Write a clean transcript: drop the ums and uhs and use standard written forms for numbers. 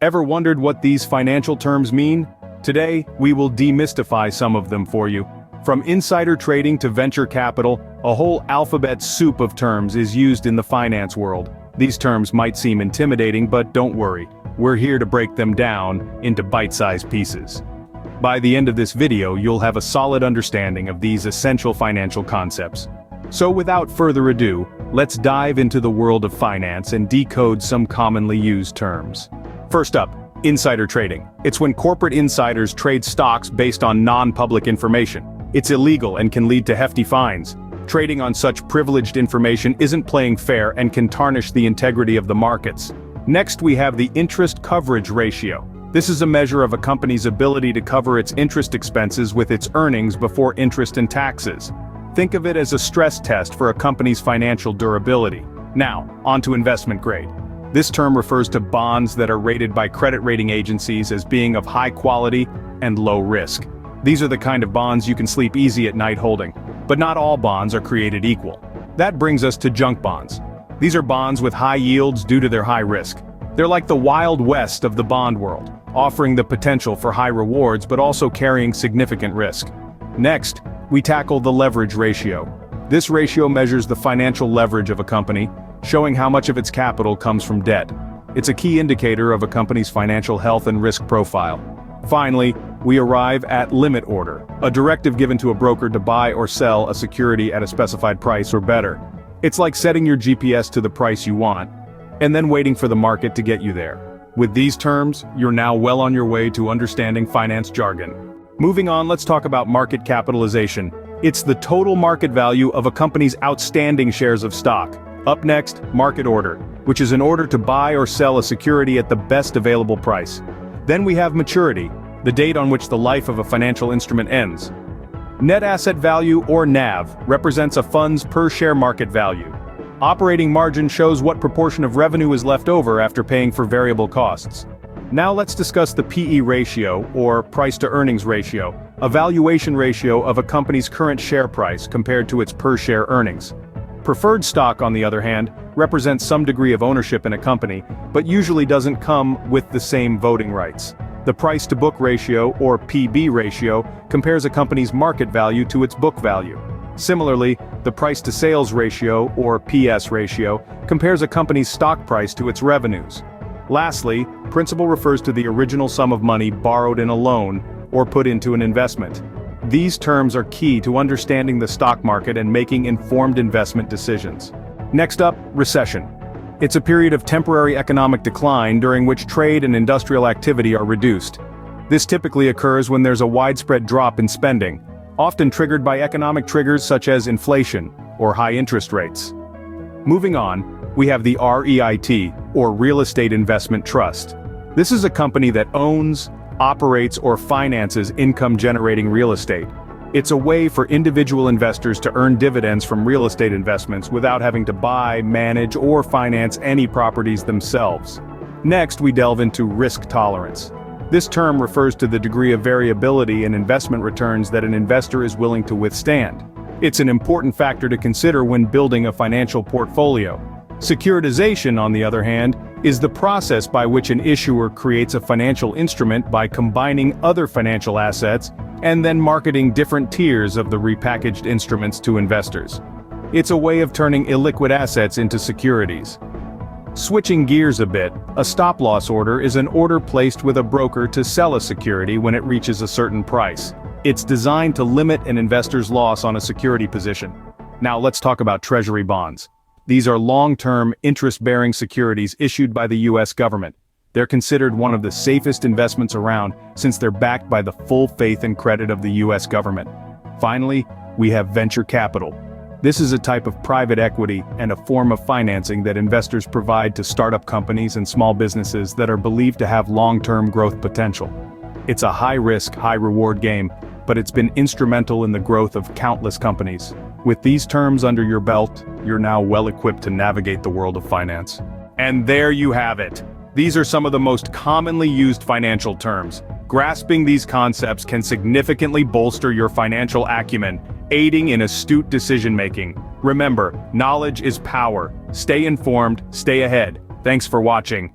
Ever wondered what these financial terms mean? Today, we will demystify some of them for you. From insider trading to venture capital, a whole alphabet soup of terms is used in the finance world. These terms might seem intimidating, but don't worry. We're here to break them down into bite-sized pieces. By the end of this video, you'll have a solid understanding of these essential financial concepts. So without further ado, let's dive into the world of finance and decode some commonly used terms. First up, insider trading. It's when corporate insiders trade stocks based on non-public information. It's illegal and can lead to hefty fines. Trading on such privileged information isn't playing fair and can tarnish the integrity of the markets. Next, we have the interest coverage ratio. This is a measure of a company's ability to cover its interest expenses with its earnings before interest and taxes. Think of it as a stress test for a company's financial durability. Now, on to investment grade. This term refers to bonds that are rated by credit rating agencies as being of high quality and low risk. These are the kind of bonds you can sleep easy at night holding. But not all bonds are created equal. That brings us to junk bonds. These are bonds with high yields due to their high risk. They're like the Wild West of the bond world, offering the potential for high rewards but also carrying significant risk. Next, we tackle the leverage ratio. This ratio measures the financial leverage of a company, showing how much of its capital comes from debt. It's a key indicator of a company's financial health and risk profile. Finally, we arrive at limit order, a directive given to a broker to buy or sell a security at a specified price or better. It's like setting your GPS to the price you want, and then waiting for the market to get you there. With these terms, you're now well on your way to understanding finance jargon. Moving on, let's talk about market capitalization. It's the total market value of a company's outstanding shares of stock. Up next, market order, which is an order to buy or sell a security at the best available price. Then we have maturity, the date on which the life of a financial instrument ends. Net asset value, or NAV, represents a fund's per-share market value. Operating margin shows what proportion of revenue is left over after paying for variable costs. Now let's discuss the PE ratio, or price-to-earnings ratio, a valuation ratio of a company's current share price compared to its per-share earnings. Preferred stock, on the other hand, represents some degree of ownership in a company, but usually doesn't come with the same voting rights. The price-to-book ratio, or PB ratio, compares a company's market value to its book value. Similarly, the price-to-sales ratio, or PS ratio, compares a company's stock price to its revenues. Lastly, principal refers to the original sum of money borrowed in a loan, or put into an investment. These terms are key to understanding the stock market and making informed investment decisions. Next up, recession. It's a period of temporary economic decline during which trade and industrial activity are reduced. This typically occurs when there's a widespread drop in spending, often triggered by economic triggers such as inflation or high interest rates. Moving on, we have the REIT, or Real Estate Investment Trust. This is a company that owns, operates, or finances income-generating real estate. It's a way for individual investors to earn dividends from real estate investments without having to buy, manage, or finance any properties themselves. Next, we delve into risk tolerance. This term refers to the degree of variability in investment returns that an investor is willing to withstand. It's an important factor to consider when building a financial portfolio. Securitization, on the other hand, is the process by which an issuer creates a financial instrument by combining other financial assets and then marketing different tiers of the repackaged instruments to investors. It's a way of turning illiquid assets into securities. Switching gears a bit, a stop-loss order is an order placed with a broker to sell a security when it reaches a certain price. It's designed to limit an investor's loss on a security position. Now let's talk about treasury bonds. These are long-term, interest-bearing securities issued by the US government. They're considered one of the safest investments around since they're backed by the full faith and credit of the US government. Finally, we have venture capital. This is a type of private equity and a form of financing that investors provide to startup companies and small businesses that are believed to have long-term growth potential. It's a high-risk, high-reward game, but it's been instrumental in the growth of countless companies. With these terms under your belt, you're now well equipped to navigate the world of finance. And there you have it. These are some of the most commonly used financial terms. Grasping these concepts can significantly bolster your financial acumen, aiding in astute decision-making. Remember, knowledge is power. Stay informed, stay ahead. Thanks for watching.